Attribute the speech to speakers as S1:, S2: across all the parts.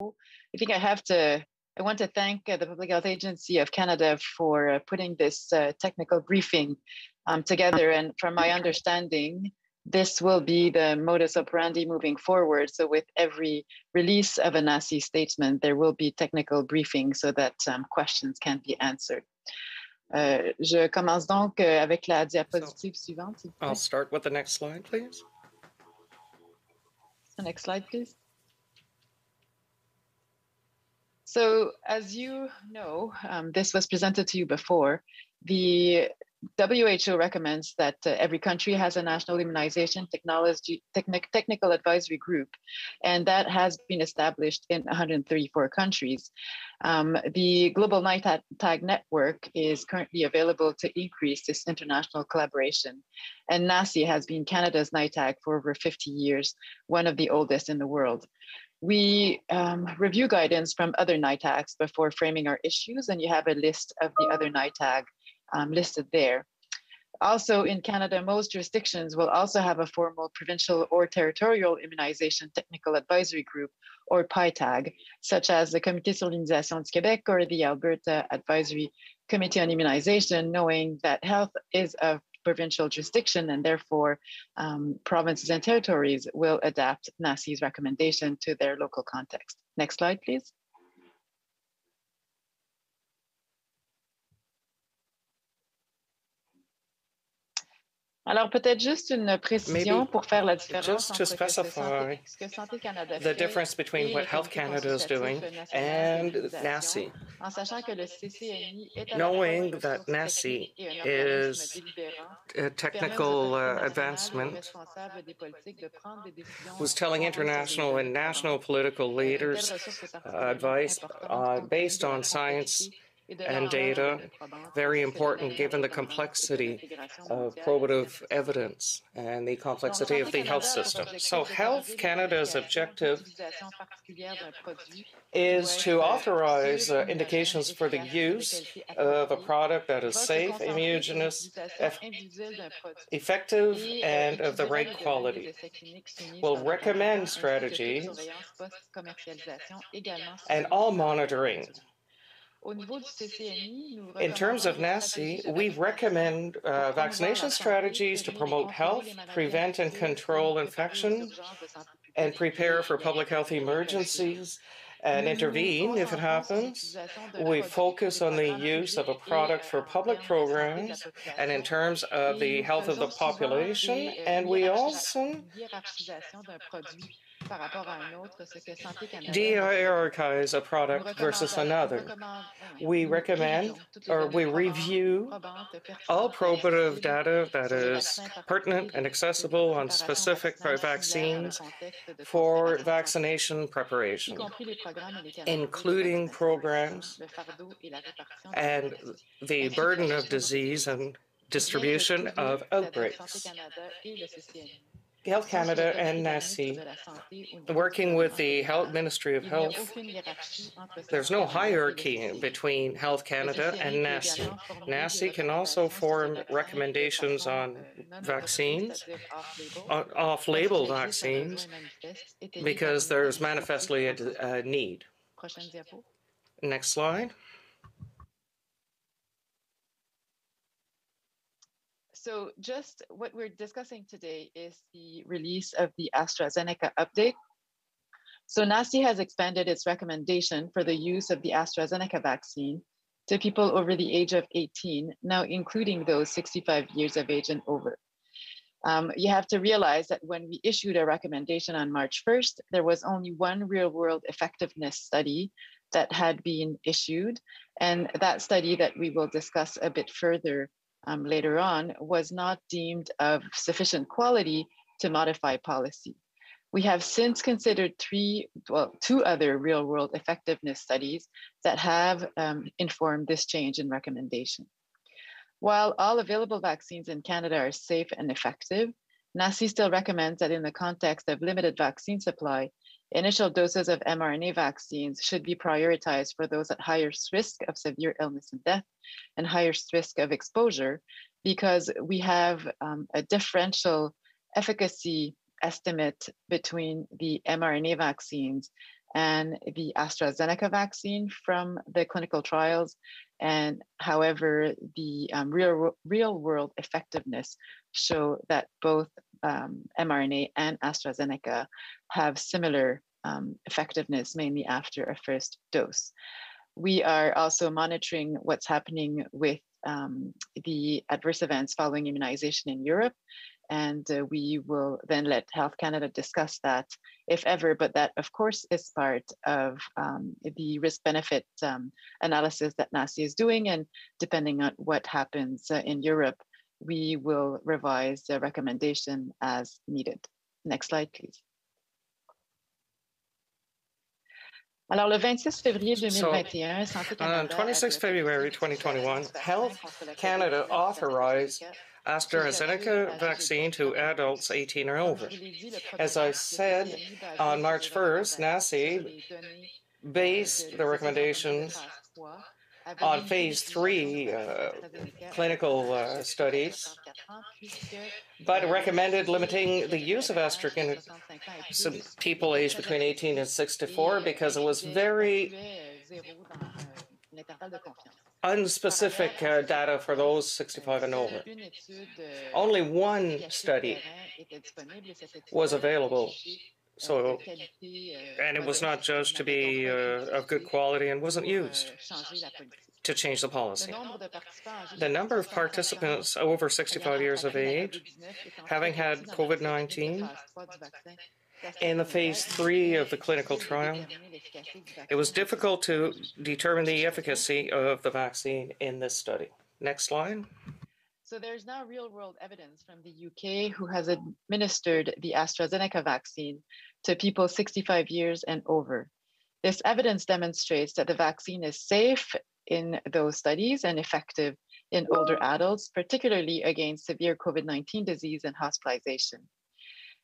S1: I think I want to thank the Public Health Agency of Canada for putting this technical briefing together. And from my understanding, this will be the modus operandi moving forward. So with every release of a NACI statement, there will be technical briefing so that questions can be answered. Je commence donc avec la diapositive suivante.
S2: I'll start with the next slide, please.
S1: The next slide, please. So as you know, this was presented to you before, the WHO recommends that every country has a national immunization technical advisory group, and that has been established in 134 countries. The Global NITAG network is currently available to increase this international collaboration, and NACI has been Canada's NITAG for over 50 years, one of the oldest in the world. We review guidance from other NITAGs before framing our issues, and you have a list of the other NITAG listed there. Also in Canada, most jurisdictions will also have a formal provincial or territorial immunization technical advisory group, or PITAG, such as the Comité sur l'Immunisation du Québec or the Alberta Advisory Committee on Immunization, knowing that health is a provincial jurisdiction and therefore provinces and territories will adapt NACI's recommendation to their local context. Next slide, please. Alors, peut-être juste une précision pour faire la différence
S2: just to specify the difference between what Health Canada is doing and NACI. Knowing that NACI is a technical advancement, was telling international and national political leaders advice based on science and data, very important given the complexity of probative evidence and the complexity of the health system. So Health Canada's objective is to authorize indications for the use of a product that is safe, immunogenous, effective, and of the right quality. We'll recommend strategies and all monitoring. In terms of NACI, we recommend vaccination strategies to promote health, prevent and control infection, and prepare for public health emergencies and intervene if it happens. We focus on the use of a product for public programs and in terms of the health of the population, and we also de-hierarchize a product versus another. We recommend or we review all probative data that is pertinent and accessible on specific vaccines for vaccination preparation, including programs and the burden of disease and distribution of outbreaks. Health Canada and NACI, working with the Ministry of Health, there's no hierarchy between Health Canada and NACI. NACI can also form recommendations on vaccines, off-label vaccines, because there's manifestly a need. Next slide.
S1: So just what we're discussing today is the release of the AstraZeneca update. So NACI has expanded its recommendation for the use of the AstraZeneca vaccine to people over the age of 18, now including those 65 years of age and over. You have to realize that when we issued a recommendation on March 1st, there was only one real-world effectiveness study that had been issued. And that study that we will discuss a bit further later on was not deemed of sufficient quality to modify policy. We have since considered two other real-world effectiveness studies that have informed this change in recommendation. While all available vaccines in Canada are safe and effective, NACI still recommends that in the context of limited vaccine supply, initial doses of mRNA vaccines should be prioritized for those at highest risk of severe illness and death and highest risk of exposure, because we have a differential efficacy estimate between the mRNA vaccines and the AstraZeneca vaccine from the clinical trials. And however, the real world effectiveness show that both mRNA and AstraZeneca have similar effectiveness, mainly after a first dose. We are also monitoring what's happening with the adverse events following immunization in Europe. And we will then let Health Canada discuss that, if ever, but that, of course, is part of the risk-benefit analysis that NACI is doing. And depending on what happens in Europe, we will revise the recommendation as needed. Next slide, please. Alors, le 26 février 2021, Santé Canada
S2: on 26 February 2021, Health Canada authorized AstraZeneca vaccine to adults 18 or over. As I said, on March 1st, NACI based the recommendations on phase 3 clinical studies, but recommended limiting the use of AstraZeneca to people aged between 18 and 64 because it was very unspecific data for those 65 and over. Only one study was available, so, and it was not judged to be of good quality and wasn't used to change the policy. The number of participants over 65 years of age, having had COVID-19, in the phase 3 of the clinical trial, it was difficult to determine the efficacy of the vaccine in this study. Next slide.
S1: So there's now real-world evidence from the UK who has administered the AstraZeneca vaccine to people 65 years and over. This evidence demonstrates that the vaccine is safe in those studies and effective in older adults, particularly against severe COVID-19 disease and hospitalization.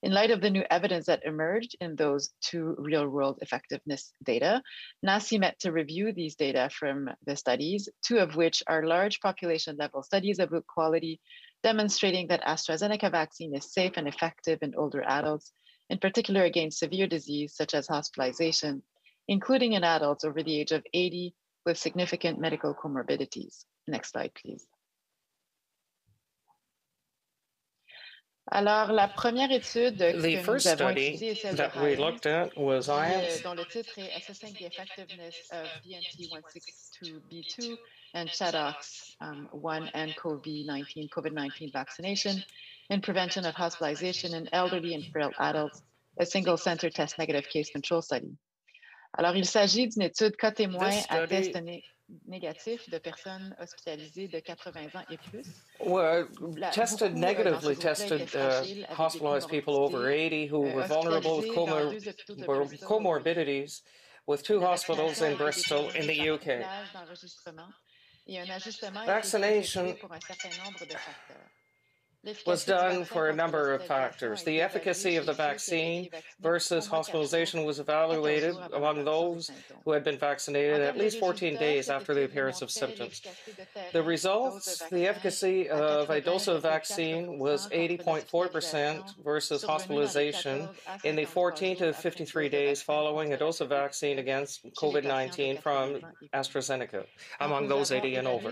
S1: In light of the new evidence that emerged in those two real-world effectiveness data, NACI met to review these data from the studies, two of which are large population-level studies of good quality, demonstrating that AstraZeneca vaccine is safe and effective in older adults, in particular against severe disease such as hospitalization, including in adults over the age of 80 with significant medical comorbidities. Next slide, please. Alors, la première étude
S2: the first study that we looked at was IAMS,
S1: dont le titre est Assessing the Effectiveness of BNT162b2 and ChAdOx1 and COVID-19 vaccination in prevention of hospitalization in elderly and frail adults, a single-center test negative case control study. Alors, il s'agit d'une étude cas témoin à test négatif de personnes hospitalisées de 80 ans et plus.
S2: Well, negatively tested hospitalized people over 80 who were vulnerable with comorbidities with 2 hospitals in Bristol in the UK. Vaccination was done for a number of factors. The efficacy of the vaccine versus hospitalization was evaluated among those who had been vaccinated at least 14 days after the appearance of symptoms. The results, the efficacy of a dose of vaccine was 80.4% versus hospitalization in the 14 to 53 days following a dose of vaccine against COVID-19 from AstraZeneca, among those 80 and over.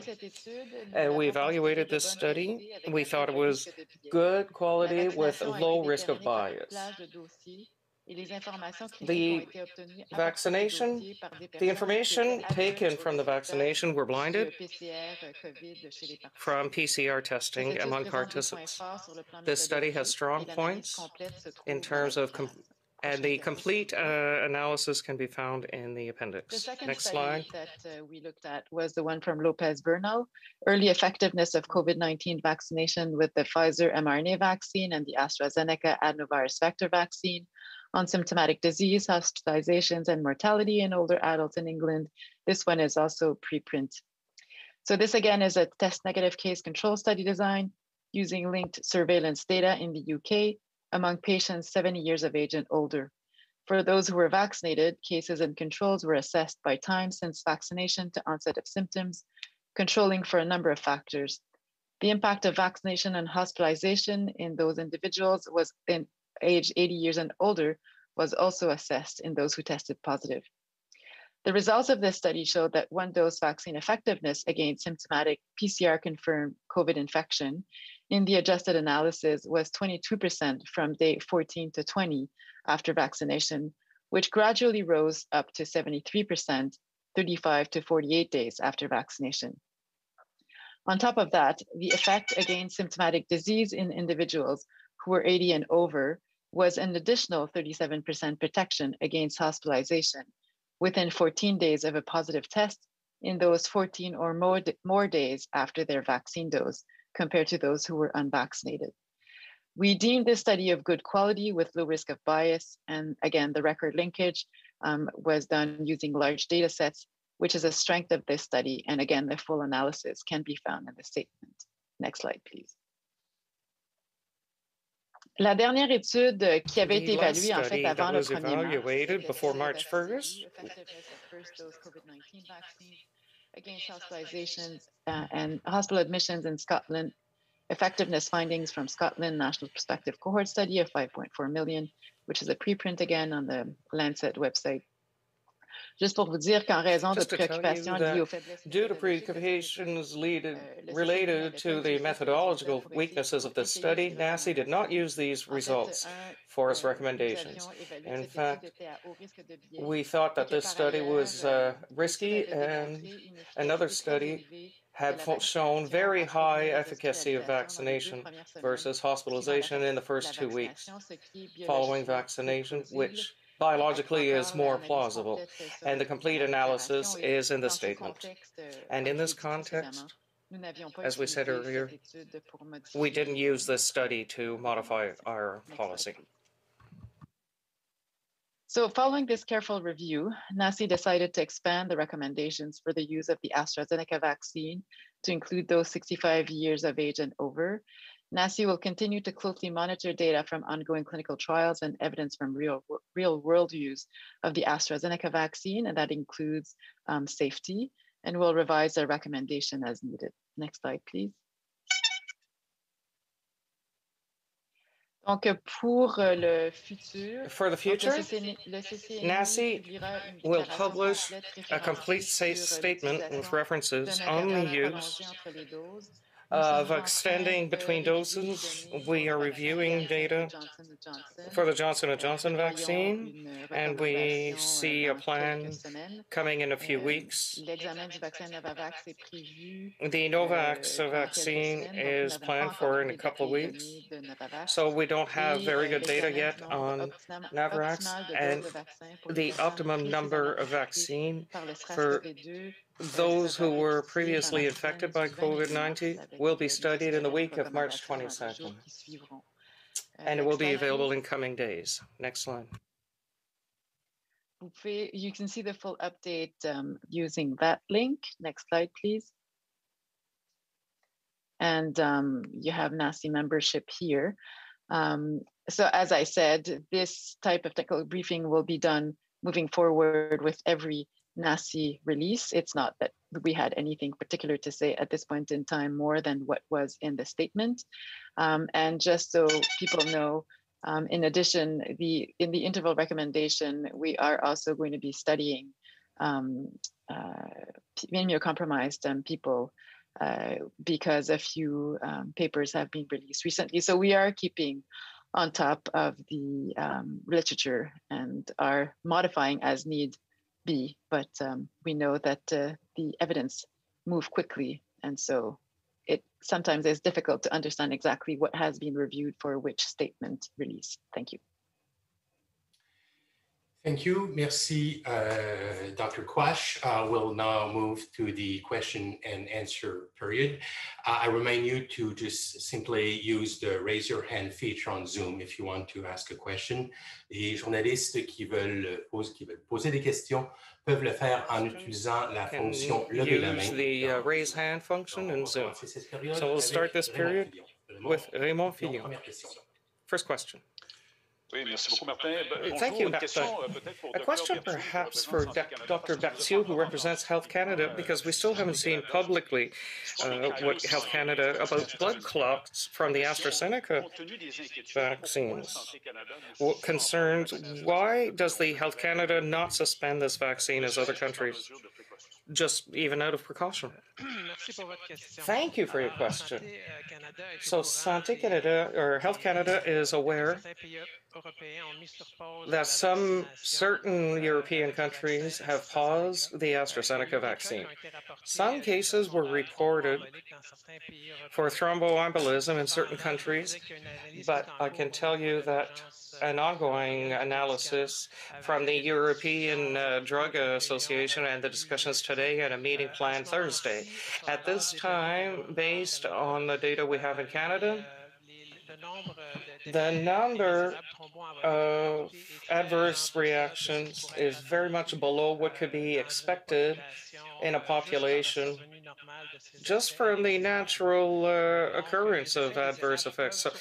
S2: We evaluated this study. We thought it was good quality with low risk of bias. The vaccination, the information taken from the vaccination were blinded from PCR testing among participants. This study has strong points in terms of and the complete analysis can be found in the appendix. Next slide.
S1: That we looked at was the one from Lopez Bernal, early effectiveness of COVID-19 vaccination with the Pfizer mRNA vaccine and the AstraZeneca adenovirus vector vaccine on symptomatic disease, hospitalizations, and mortality in older adults in England. This one is also preprint. So this again is a test negative case control study design using linked surveillance data in the UK among patients 70 years of age and older. For those who were vaccinated, cases and controls were assessed by time since vaccination to onset of symptoms, controlling for a number of factors. The impact of vaccination and hospitalization in those individuals was in age 80 years and older was also assessed in those who tested positive. The results of this study showed that one-dose vaccine effectiveness against symptomatic PCR-confirmed COVID infection in the adjusted analysis was 22% from day 14 to 20 after vaccination, which gradually rose up to 73%, 35 to 48 days after vaccination. On top of that, the effect against symptomatic disease in individuals who were 80 and over was an additional 37% protection against hospitalization within 14 days of a positive test in those 14 or more days after their vaccine dose compared to those who were unvaccinated. We deemed this study of good quality with low risk of bias. And again, the record linkage was done using large data sets, which is a strength of this study. And again, the full analysis can be found in the statement. Next slide, please. La dernière étude qui avait été évaluée en fait avant le 1er mars,
S2: before March 1st,
S1: effectiveness of first dose COVID-19 vaccines against hospitalizations and hospital admissions in Scotland, effectiveness findings from Scotland National Prospective Cohort Study of 5.4 million, which is a preprint again on the Lancet website. Juste pour vous dire qu'en raison de préoccupations liées aux faiblesses
S2: due to preoccupations related to the methodological weaknesses of the study, NACI did not use these results for its recommendations. In fact, we thought that this study was risky, and another study had shown very high efficacy of vaccination versus hospitalization in the first 2 weeks following vaccination, which biologically is more plausible, and the complete analysis is in the statement. And in this context, as we said earlier, we didn't use this study to modify our policy.
S1: So following this careful review, NACI decided to expand the recommendations for the use of the AstraZeneca vaccine to include those 65 years of age and over. NACI will continue to closely monitor data from ongoing clinical trials and evidence from real-world use of the AstraZeneca vaccine, and that includes safety, and will revise their recommendation as needed. Next slide, please. Donc, pour le futur,
S2: for the future, NACI will publish a complete statement with references on the use of extending between doses. We are reviewing data for the Johnson & Johnson vaccine, and we see a plan coming in a few weeks. The Novavax vaccine is planned for in a couple of weeks, so we don't have very good data yet on Novavax, and the optimum number of vaccine for those who were previously infected by COVID-19 will be studied in the week of March 22nd, and it will be available in coming days. Next slide.
S1: You can see the full update using that link. Next slide, please. And you have NACI membership here. So as I said, this type of technical briefing will be done moving forward with every NACI release. It's not that we had anything particular to say at this point in time more than what was in the statement. And just so people know, in addition, in the interval recommendation, we are also going to be studying immunocompromised people because a few papers have been released recently. So we are keeping on top of the literature and are modifying as need be, but we know that the evidence move quickly, and so it sometimes is difficult to understand exactly what has been reviewed for which statement release. Thank you.
S3: Thank you. Merci, Dr. Quach. We'll now move to the question and answer period. I remind you to just simply use the raise your hand feature on Zoom if you want to ask a question. Les journalistes qui veulent poser des questions peuvent le faire en utilisant la fonction lever la main.
S2: The raise hand function in Zoom. So we'll start this period with Raymond Fillon. First question. Thank you, Martin. A question perhaps for Dr. Berthiaud, who represents Health Canada, because we still haven't seen publicly what Health Canada about blood clots from the AstraZeneca vaccines. Concerns, why does the Health Canada not suspend this vaccine as other countries, just even out of precaution? Thank you for your question. So Santé Canada, or Health Canada, is aware that some certain European countries have paused the AstraZeneca vaccine. Some cases were reported for thromboembolism in certain countries, but I can tell you that an ongoing analysis from the European Drug Association and the discussions today and a meeting planned Thursday. At this time, based on the data we have in Canada, the number of adverse reactions is very much below what could be expected in a population just from the natural occurrence of adverse effects. So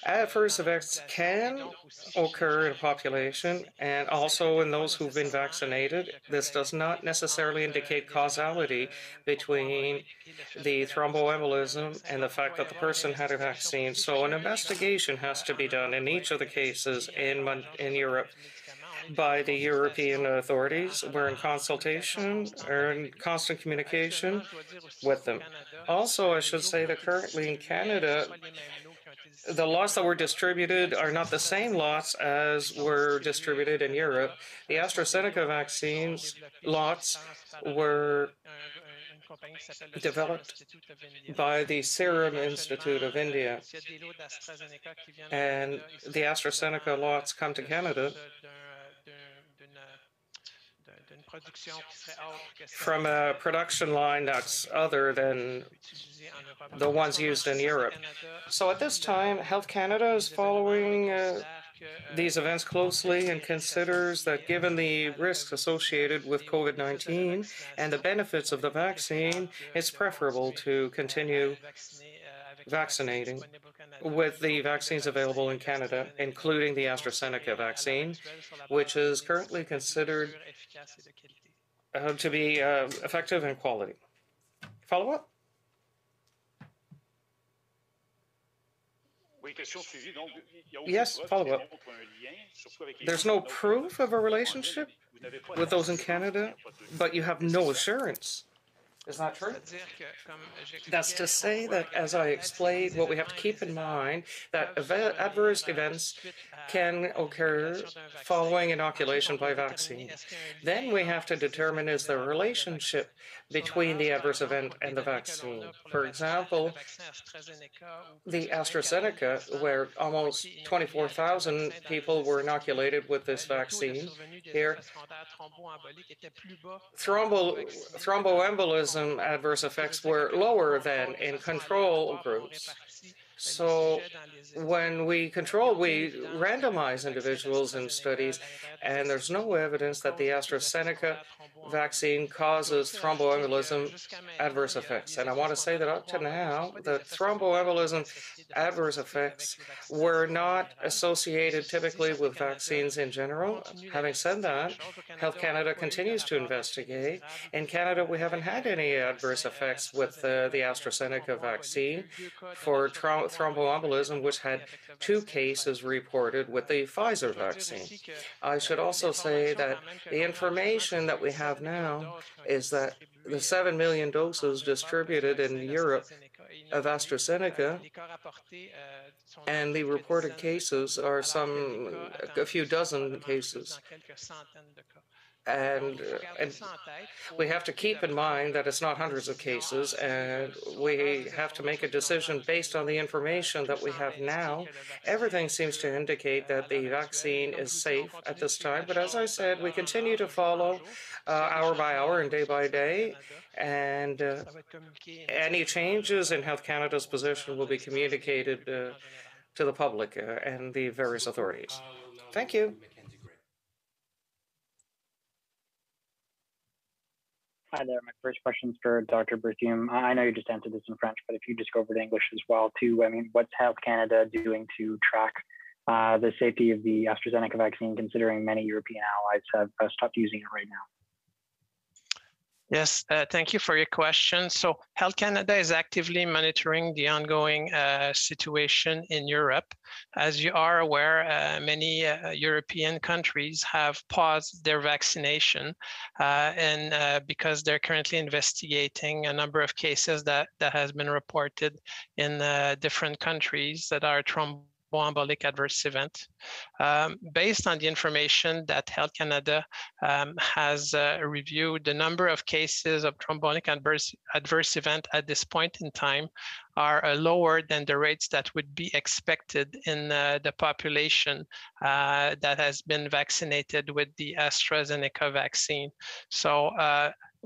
S2: adverse effects can occur in a population and also in those who've been vaccinated. This does not necessarily indicate causality between the thromboembolism and the fact that the person had a vaccine. So an investigation has to be done in each of the cases in Europe by the European authorities. We're in consultation or in constant communication with them. Also, I should say that currently in Canada, the lots that were distributed are not the same lots as were distributed in Europe. The AstraZeneca vaccines lots were developed by the Serum Institute of India, and the AstraZeneca lots come to Canada from a production line that's other than the ones used in Europe. So at this time, Health Canada is following these events closely and considers that given the risks associated with COVID-19 and the benefits of the vaccine, it's preferable to continue vaccinating with the vaccines available in Canada, including the AstraZeneca vaccine, which is currently considered to be effective and quality. Follow-up? Yes, follow-up. There's no proof of a relationship with those in Canada, but you have no assurance. Is that true? That's to say that, as I explained, what we have to keep in mind that adverse events can occur following inoculation by vaccine. Then we have to determine is there a relationship between the adverse event and the vaccine. For example, the AstraZeneca, where almost 24,000 people were inoculated with this vaccine here, thromboembolism adverse effects were lower than in control groups. So when we randomize individuals in studies, and there's no evidence that the AstraZeneca vaccine causes thromboembolism adverse effects. And I want to say that up to now, the thromboembolism adverse effects were not associated typically with vaccines in general. Having said that, Health Canada continues to investigate. In Canada, we haven't had any adverse effects with the AstraZeneca vaccine for thromboembolism, which had 2 cases reported with the Pfizer vaccine. I should also say that the information that we have now is that the 7 million doses distributed in Europe of AstraZeneca, and the reported cases are a few dozen cases. And we have to keep in mind that it's not hundreds of cases, and we have to make a decision based on the information that we have now. Everything seems to indicate that the vaccine is safe at this time, but as I said, we continue to follow hour by hour and day by day, and any changes in Health Canada's position will be communicated to the public and the various authorities. Thank you.
S4: Hi there. My first question is for Dr. Berthiaume. I know you just answered this in French, but if you just go over to English as well, too. I mean, what's Health Canada doing to track the safety of the AstraZeneca vaccine, considering many European allies have stopped using it right now?
S5: Yes, thank you for your question. So Health Canada is actively monitoring the ongoing situation in Europe. As you are aware, many European countries have paused their vaccination and because they're currently investigating a number of cases that has been reported in different countries that are thromboembolic adverse event. Based on the information that Health Canada has reviewed, the number of cases of thromboembolic adverse event at this point in time are lower than the rates that would be expected in the population that has been vaccinated with the AstraZeneca vaccine. So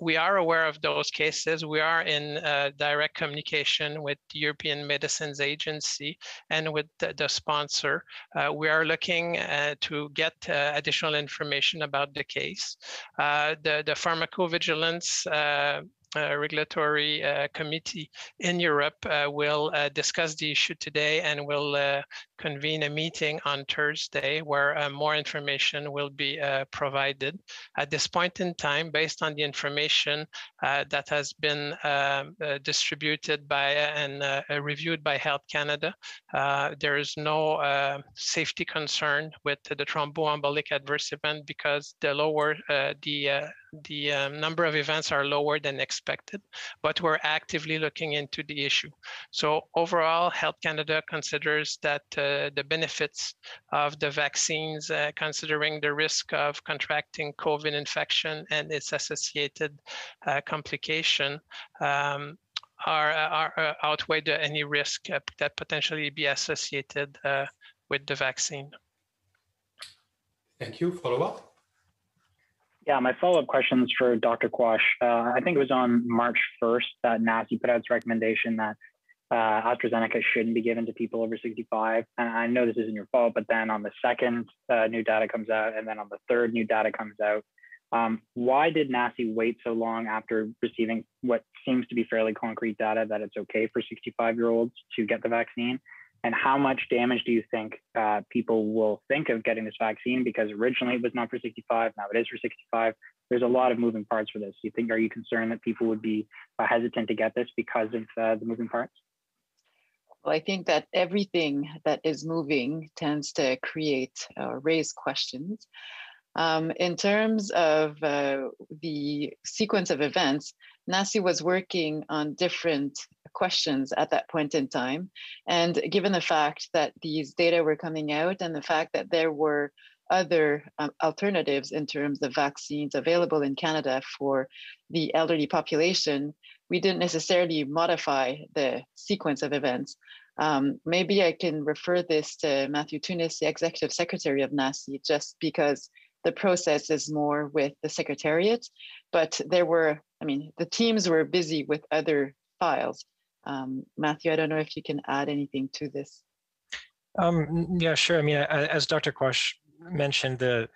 S5: we are aware of those cases. We are in direct communication with the European Medicines Agency and with the sponsor. We are looking to get additional information about the case. The pharmacovigilance regulatory committee in Europe will discuss the issue today and will convene a meeting on Thursday where more information will be provided. At this point in time, based on the information that has been distributed by and reviewed by Health Canada, there is no safety concern with the thromboembolic adverse event because the lower the number of events are lower than expected, but we're actively looking into the issue. So overall, Health Canada considers that the benefits of the vaccines, considering the risk of contracting COVID infection and its associated complication, outweigh any risk that potentially be associated with the vaccine.
S3: Thank you. Follow up?
S4: Yeah, my follow-up question is for Dr. Quach. I think it was on March 1st that NACI put out its recommendation that AstraZeneca shouldn't be given to people over 65. And I know this isn't your fault, but then on the second, new data comes out, and then on the third, new data comes out. Why did NACI wait so long after receiving what seems to be fairly concrete data that it's okay for 65-year-olds to get the vaccine? And how much damage do you think people will think of getting this vaccine? Because originally it was not for 65, now it is for 65. There's a lot of moving parts for this. Are you concerned that people would be hesitant to get this because of the moving parts?
S1: Well, I think that everything that is moving tends to create raise questions. In terms of the sequence of events, NACI was working on different questions at that point in time. And given the fact that these data were coming out and the fact that there were other alternatives in terms of vaccines available in Canada for the elderly population, we didn't necessarily modify the sequence of events. Maybe I can refer this to Matthew Tunis, the Executive Secretary of NACI, just because the process is more with the Secretariat, but the teams were busy with other files. Matthew, I don't know if you can add anything to this.
S6: Yeah, sure. I mean, as Dr. Quach mentioned, the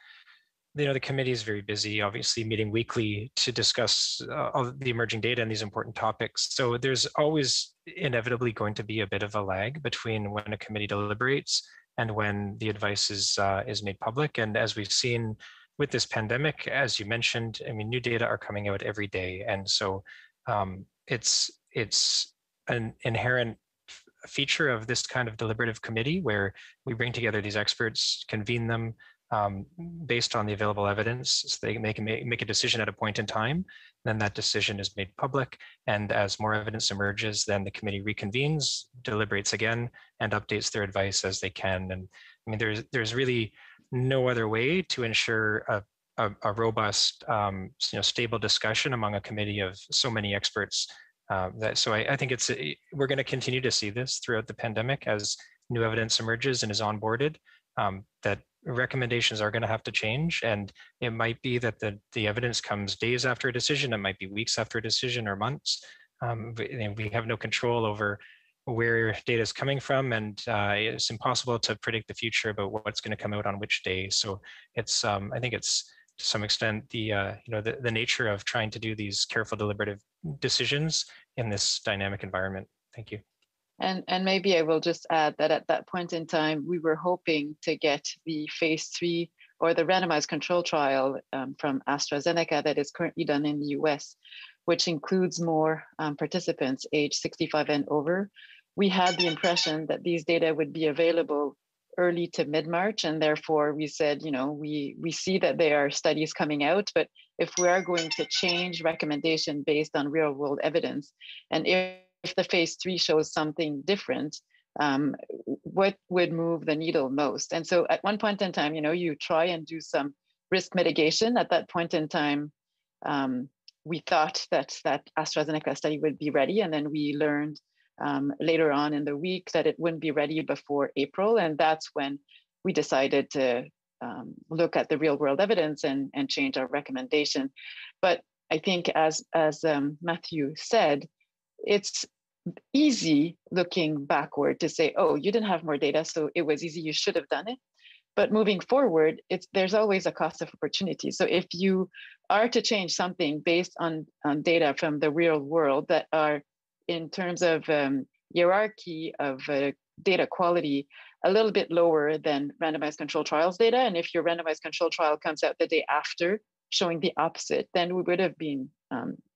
S6: committee is very busy, obviously meeting weekly to discuss all the emerging data and these important topics. So there's always inevitably going to be a bit of a lag between when a committee deliberates and when the advice is made public. And as we've seen with this pandemic, as you mentioned, I mean, new data are coming out every day. And so it's an inherent feature of this kind of deliberative committee where we bring together these experts, convene them based on the available evidence, so they can make a decision at a point in time. Then that decision is made public. And as more evidence emerges, then the committee reconvenes, deliberates again, and updates their advice as they can. And I mean, there's really no other way to ensure a robust, stable discussion among a committee of so many experts. So I think we're going to continue to see this throughout the pandemic as new evidence emerges and is onboarded, that recommendations are going to have to change. And it might be that the evidence comes days after a decision, it might be weeks after a decision or months. We have no control over where data is coming from, and it's impossible to predict the future about what's going to come out on which day. So it's I think it's to some extent the nature of trying to do these careful deliberative decisions in this dynamic environment. Thank you.
S1: And maybe I will just add that at that point in time, we were hoping to get the phase 3 or the randomized control trial from AstraZeneca that is currently done in the US, which includes more participants age 65 and over. We had the impression that these data would be available early to mid-March, and therefore we said, we see that there are studies coming out, but if we are going to change recommendation based on real world evidence, and if the phase 3 shows something different, what would move the needle most? And so at one point in time, you try and do some risk mitigation. At that point in time, we thought that AstraZeneca study would be ready, and then we learned later on in the week that it wouldn't be ready before April, and that's when we decided to look at the real world evidence and change our recommendation. But I think as Matthew said, it's easy looking backward to say, oh, you didn't have more data, so it was easy, you should have done it. But moving forward, there's always a cost of opportunity. So if you are to change something based on data from the real world that are, in terms of hierarchy of data quality, a little bit lower than randomized control trials data, and if your randomized control trial comes out the day after showing the opposite, then we would have been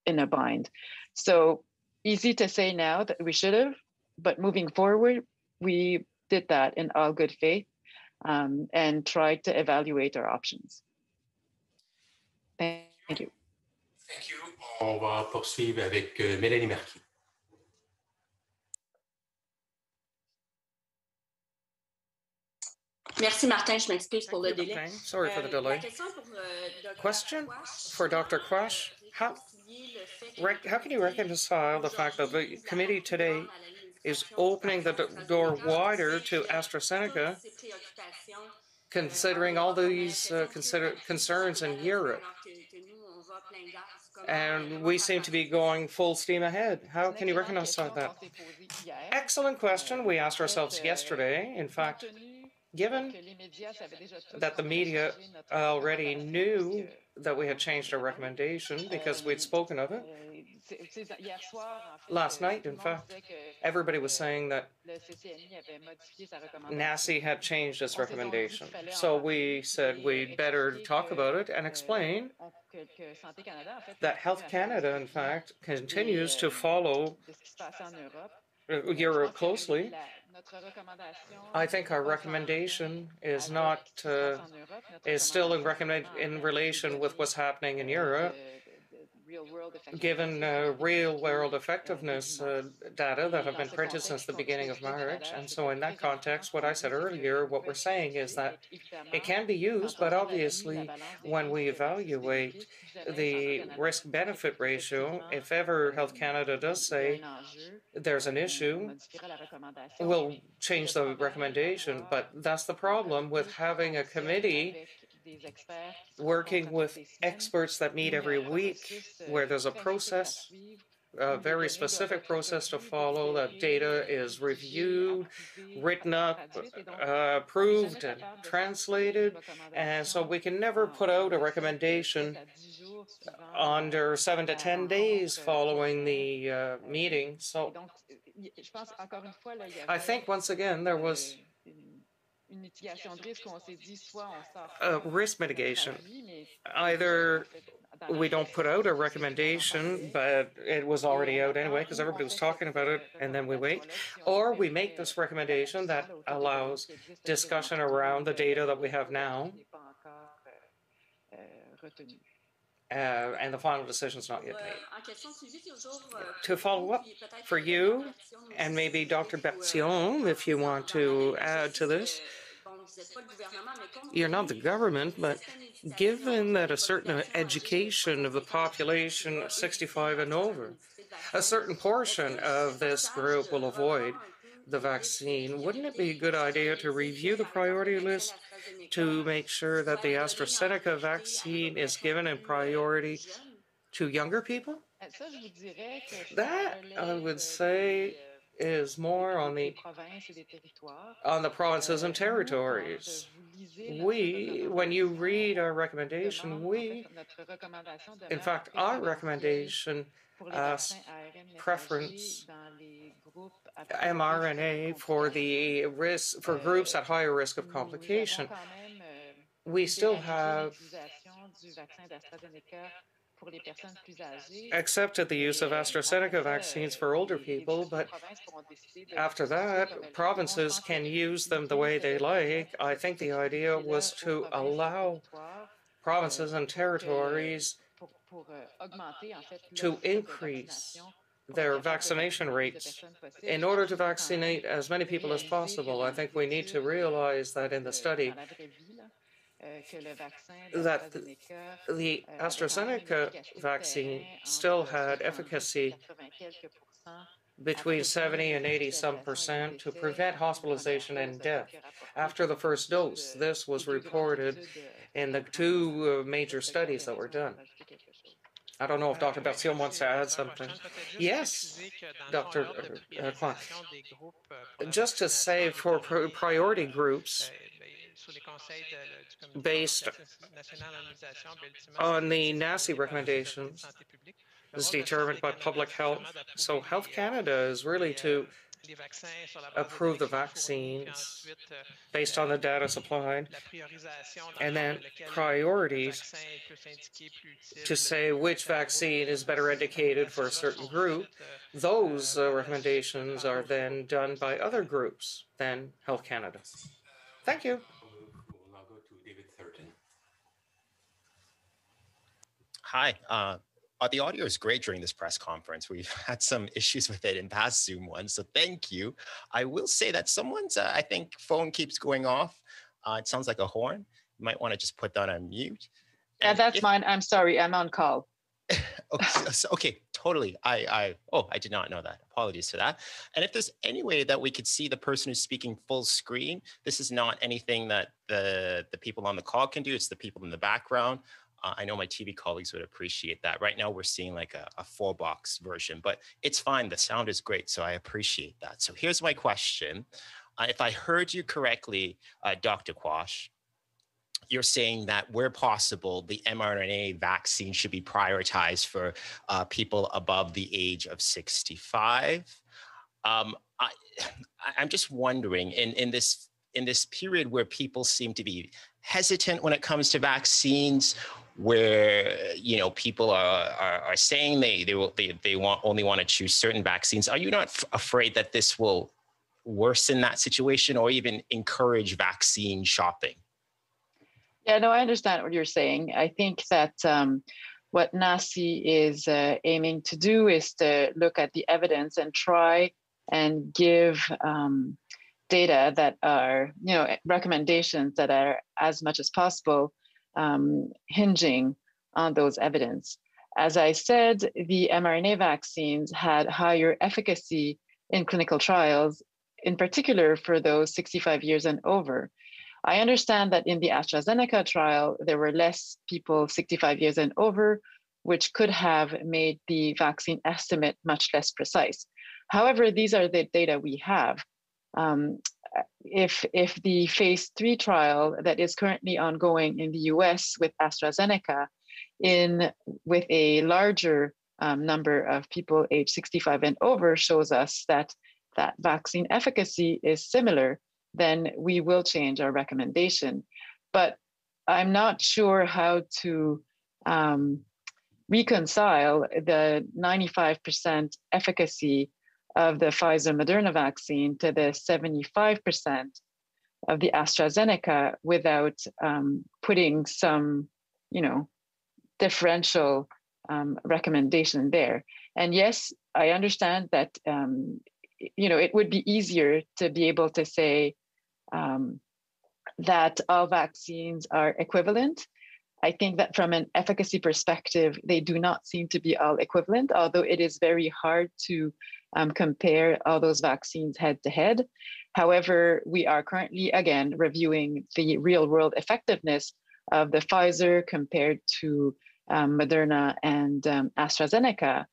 S1: in a bind. So easy to say now that we should have, but moving forward, we did that in all good faith and tried to evaluate our options. Thank you.
S3: Thank you. On va poursuivre avec Mélanie Marquis.
S7: Merci Martin, je m'excuse pour le délai.
S2: Sorry for the delay. Question for Dr. Quach. How can you reconcile the fact that the committee today is opening the door wider to AstraZeneca, considering all these concerns in Europe? And we seem to be going full steam ahead. How can you reconcile that? Excellent question. We asked ourselves yesterday, in fact, given that the media already knew that we had changed our recommendation because we'd spoken of it. Last night, in fact, everybody was saying that NACI had changed its recommendation. So we said we'd better talk about it and explain that Health Canada, in fact, continues to follow Europe closely. I think our recommendation is not is still in relation with what's happening in Europe, given real-world effectiveness data that have been printed since the beginning of March. And so in that context, what I said earlier, what we're saying is that it can be used, but obviously when we evaluate the risk-benefit ratio, if ever Health Canada does say there's an issue, we'll change the recommendation. But that's the problem with having a committee working with experts that meet every week, where there's a process, a very specific process to follow, that data is reviewed, written up, approved, and translated. And so we can never put out a recommendation under 7 to 10 days following the meeting. So I think, once again, there was risk mitigation. Either we don't put out a recommendation, but it was already out anyway because everybody was talking about it, and then we wait, or we make this recommendation that allows discussion around the data that we have now, and the final decision is not yet made. To follow up for you, and maybe Dr. Bertillon, if you want to add to this, you're not the government, but given that a certain education of the population 65 and over, a certain portion of this group will avoid the vaccine, wouldn't it be a good idea to review the priority list to make sure that the AstraZeneca vaccine is given in priority to younger people? That, I would say, is more on the provinces and territories. When you read our recommendation, in fact, our recommendation preference mRNA for the risk for groups at higher risk of complication. We still have accepted the use of AstraZeneca vaccines for older people, but after that, provinces can use them the way they like. I think the idea was to allow provinces and territories to increase their vaccination rates in order to vaccinate as many people as possible. I think we need to realize that in the study that the AstraZeneca vaccine still had efficacy between 70 and 80% to prevent hospitalization and death after the first dose. This was reported in the two major studies that were done. I don't know if Dr. Bertillon wants to add something. Yes, Dr. Quach. Just to say, for priority groups, based on the NACI recommendations, is determined by public health. So Health Canada is really to approve the vaccines based on the data supplied, and then priorities to say which vaccine is better indicated for a certain group. Those recommendations are then done by other groups than Health Canada. Thank you.
S3: We'll now go to David Thurton.
S8: Hi. The audio is great during this press conference. We've had some issues with it in past Zoom ones, so thank you. I will say that someone's, I think, phone keeps going off. It sounds like a horn. You might want to just put that on mute.
S1: Yeah, that's mine. I'm sorry, I'm on call.
S8: Okay, totally. I did not know that. Apologies for that. And if there's any way that we could see the person who's speaking full screen, this is not anything that the people on the call can do. It's the people in the background. I know my TV colleagues would appreciate that. Right now, we're seeing like a 4-box version, but it's fine. The sound is great, so I appreciate that. So here's my question. If I heard you correctly, Dr. Quach, you're saying that where possible, the mRNA vaccine should be prioritized for people above the age of 65. I'm just wondering, in this period where people seem to be hesitant when it comes to vaccines, where people are saying they only want to choose certain vaccines, are you not afraid that this will worsen that situation or even encourage vaccine shopping?
S1: Yeah, no, I understand what you're saying. I think that what NACI is aiming to do is to look at the evidence and try and give data that are, recommendations that are as much as possible hinging on those evidence. As I said, the mRNA vaccines had higher efficacy in clinical trials, in particular for those 65 years and over. I understand that in the AstraZeneca trial, there were less people 65 years and over, which could have made the vaccine estimate much less precise. However, these are the data we have. If the phase 3 trial that is currently ongoing in the US with AstraZeneca, with a larger number of people age 65 and over, shows us that vaccine efficacy is similar, then we will change our recommendation. But I'm not sure how to reconcile the 95% efficacy of the Pfizer-Moderna vaccine to the 75% of the AstraZeneca without putting some, differential recommendation there. And yes, I understand that, it would be easier to be able to say that all vaccines are equivalent. I think that from an efficacy perspective, they do not seem to be all equivalent, although it is very hard to compare all those vaccines head to head. However, we are currently, again, reviewing the real world effectiveness of the Pfizer compared to Moderna and AstraZeneca.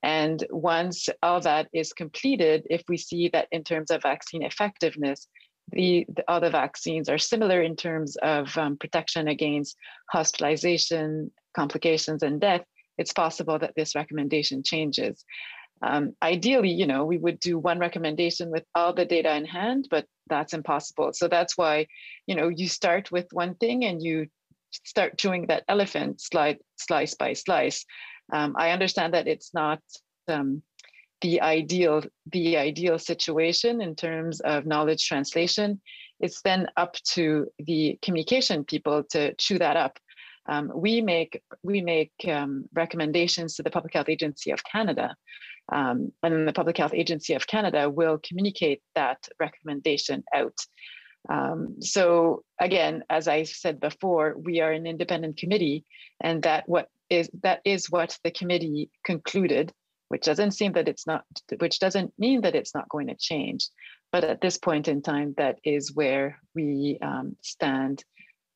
S1: And once all that is completed, if we see that in terms of vaccine effectiveness, the other vaccines are similar in terms of protection against hospitalization, complications, and death, it's possible that this recommendation changes. Ideally, you know, we would do one recommendation with all the data in hand, but that's impossible. So that's why, you know, you start with one thing and you start chewing that elephant slice by slice. I understand that it's not the ideal situation in terms of knowledge translation. It's then up to the communication people to chew that up. We make recommendations to the Public Health Agency of Canada, and the Public Health Agency of Canada will communicate that recommendation out. So again, as I said before, we are an independent committee, and that is what the committee concluded, which doesn't mean that it's not going to change. But at this point in time, that is where we stand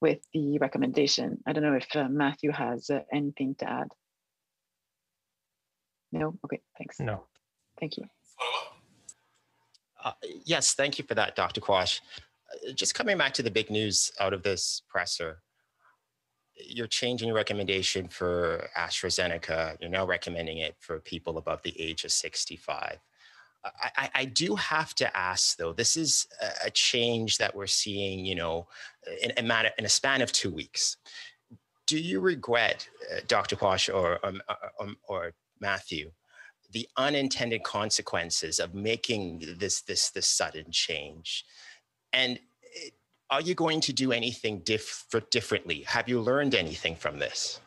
S1: with the recommendation. I don't know if Matthew has anything to add. No? Okay, thanks.
S6: No.
S1: Thank you.
S8: Yes, thank you for that, Dr. Quach. Just coming back to the big news out of this presser, you're changing your recommendation for AstraZeneca. You're now recommending it for people above the age of 65. I do have to ask, though, this is a change that we're seeing, you know, in a span of 2 weeks. Do you regret, Dr. Quach or Matthew, the unintended consequences of making this sudden change? And are you going to do anything differently? Have you learned anything from this?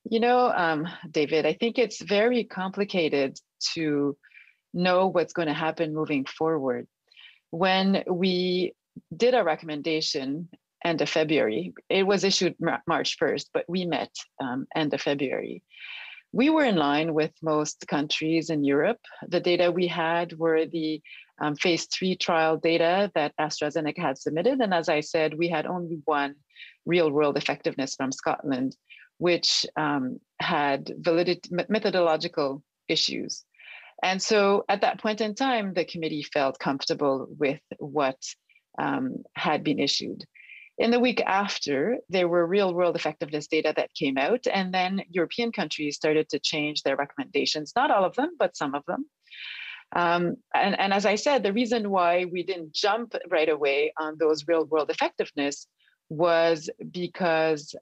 S1: You know, David, I think it's very complicated to know what's going to happen moving forward. When we did a recommendation end of February, it was issued March 1st, but we met end of February. We were in line with most countries in Europe. The data we had were the phase 3 trial data that AstraZeneca had submitted. And as I said, we had only one real world effectiveness from Scotland, which had methodological issues. And so at that point in time, the committee felt comfortable with what had been issued. In the week after, there were real world effectiveness data that came out, and then European countries started to change their recommendations, not all of them, but some of them. And as I said, the reason why we didn't jump right away on those real world effectiveness was because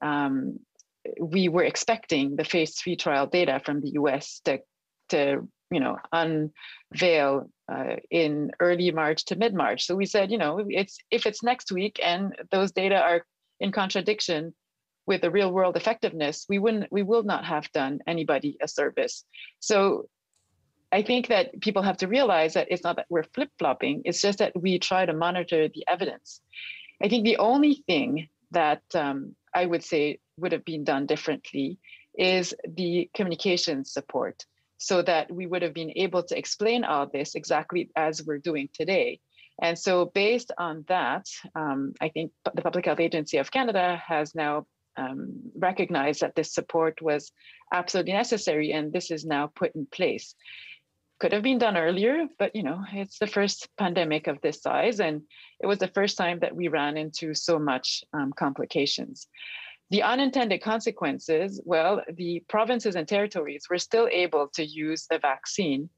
S1: we were expecting the phase 3 trial data from the US to unveil in early March to mid-March. So we said, you know, if it's next week and those data are in contradiction with the real world effectiveness, we will not have done anybody a service. So I think that people have to realize that it's not that we're flip-flopping, it's just that we try to monitor the evidence. I think the only thing that I would say would have been done differently is the communication support, so that we would have been able to explain all this exactly as we're doing today. And so based on that, I think the Public Health Agency of Canada has now recognized that this support was absolutely necessary, and this is now put in place. Could have been done earlier, but you know, it's the first pandemic of this size, and it was the first time that we ran into so much complications. The unintended consequences, well, the provinces and territories were still able to use the vaccine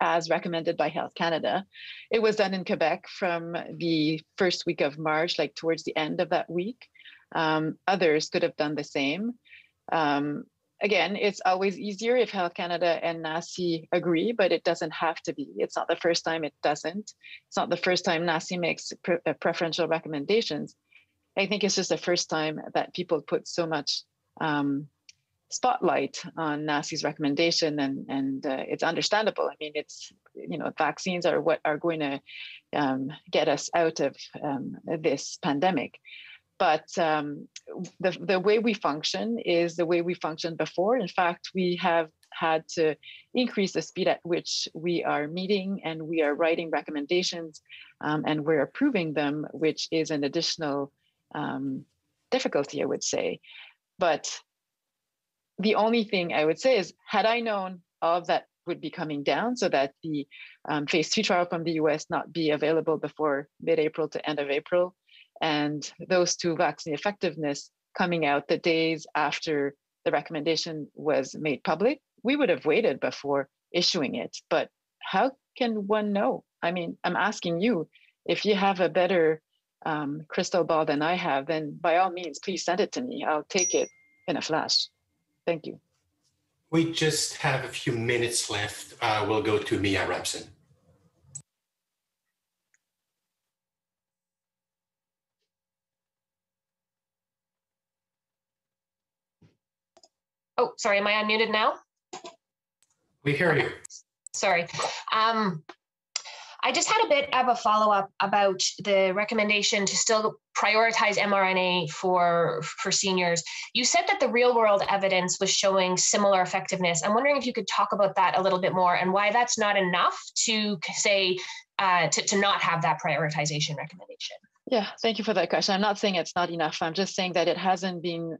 S1: as recommended by Health Canada. It was done in Quebec from the first week of March, like towards the end of that week. Others could have done the same. Again, it's always easier if Health Canada and NACI agree, but it doesn't have to be. It's not the first time it doesn't. It's not the first time NACI makes preferential recommendations. I think it's just the first time that people put so much spotlight on NACI's recommendation, and it's understandable. I mean, it's, you know, vaccines are what are going to get us out of this pandemic. But the way we function is the way we functioned before. In fact, we have had to increase the speed at which we are meeting and we are writing recommendations and we're approving them, which is an additional difficulty, I would say. But the only thing I would say is, had I known all of that would be coming down so that the phase 3 trial from the US not be available before mid-April to end of April. And those two vaccine effectiveness coming out the days after the recommendation was made public, we would have waited before issuing it. But how can one know? I mean, I'm asking you, if you have a better crystal ball than I have, then by all means, please send it to me. I'll take it in a flash. Thank you.
S3: We just have a few minutes left. We'll go to Mia Rabson.
S9: Oh, sorry, am I unmuted now?
S3: We hear you.
S9: Sorry. I just had a bit of a follow-up about the recommendation to still prioritize mRNA for seniors. You said that the real-world evidence was showing similar effectiveness. I'm wondering if you could talk about that a little bit more and why that's not enough to say to not have that prioritization recommendation.
S1: Yeah, thank you for that question. I'm not saying it's not enough. I'm just saying that it hasn't been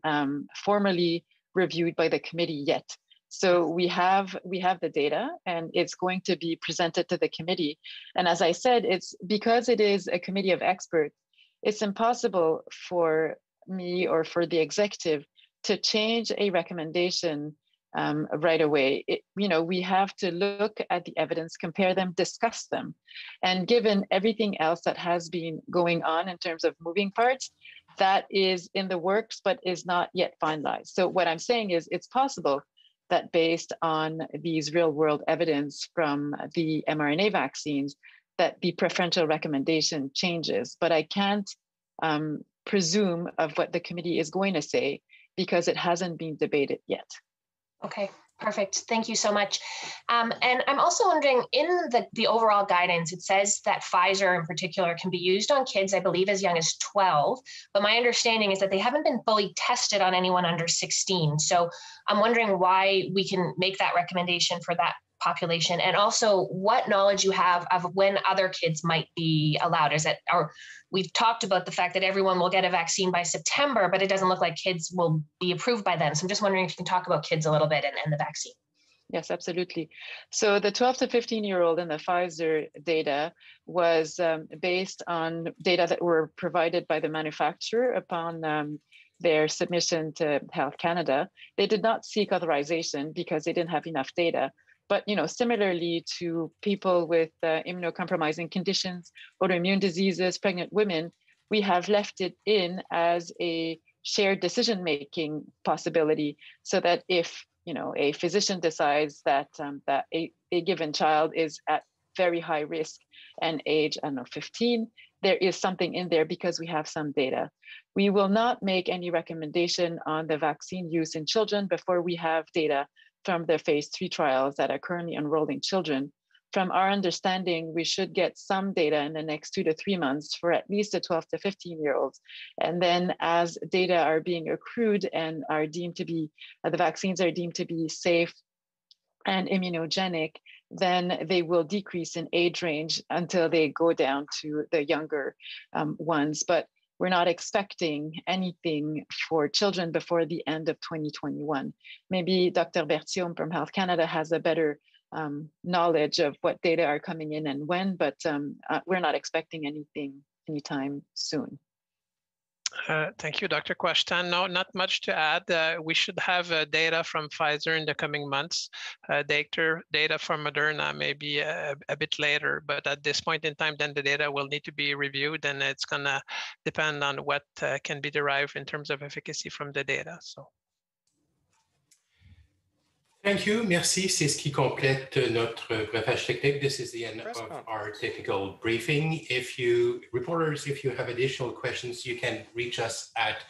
S1: formally reviewed by the committee yet. So we have the data and it's going to be presented to the committee. And as I said, it's because it is a committee of experts, it's impossible for me or for the executive to change a recommendation right away. We have to look at the evidence, compare them, discuss them. And given everything else that has been going on in terms of moving parts, that is in the works, but is not yet finalized. So what I'm saying is it's possible that based on these real world evidence from the mRNA vaccines, that the preferential recommendation changes. But I can't presume of what the committee is going to say because it hasn't been debated yet.
S9: Okay, perfect. Thank you so much. And I'm also wondering, in the overall guidance, it says that Pfizer in particular can be used on kids, I believe, as young as 12. But my understanding is that they haven't been fully tested on anyone under 16. So I'm wondering why we can make that recommendation for that population, and also what knowledge you have of when other kids might be allowed. Is it, or we've talked about the fact that everyone will get a vaccine by September, but it doesn't look like kids will be approved by then. So I'm just wondering if you can talk about kids a little bit and the vaccine.
S1: Yes, absolutely. So the 12 to 15-year-old in the Pfizer data was based on data that were provided by the manufacturer upon their submission to Health Canada. They did not seek authorization because they didn't have enough data. But similarly to people with immunocompromising conditions, autoimmune diseases, pregnant women, we have left it in as a shared decision-making possibility, so that if a physician decides that that a given child is at very high risk and age, 15, there is something in there because we have some data. We will not make any recommendation on the vaccine use in children before we have data from the phase 3 trials that are currently enrolling children. From our understanding, we should get some data in the next 2 to 3 months for at least the 12 to 15-year-olds. And then as data are being accrued and are deemed to be, the vaccines are deemed to be safe and immunogenic, then they will decrease in age range until they go down to the younger ones. But we're not expecting anything for children before the end of 2021. Maybe Dr. Berthiaume from Health Canada has a better knowledge of what data are coming in and when, but we're not expecting anything anytime soon.
S5: Thank you, Dr. Quach-Thanh. No, not much to add. We should have data from Pfizer in the coming months. Data from Moderna maybe a bit later, but at this point in time, then the data will need to be reviewed, and it's going to depend on what can be derived in terms of efficacy from the data. So.
S3: Thank you, merci. C'est ce qui complète notre briefage technique. This is the end of our technical briefing. Reporters, if you have additional questions, you can reach us at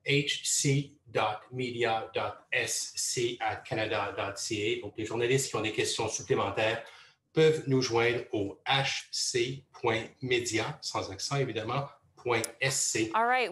S3: hc.media.sc@canada.ca. Donc, les journalistes qui ont des questions supplémentaires peuvent nous joindre au hc.media, sans accent évidemment, .sc.
S10: All right.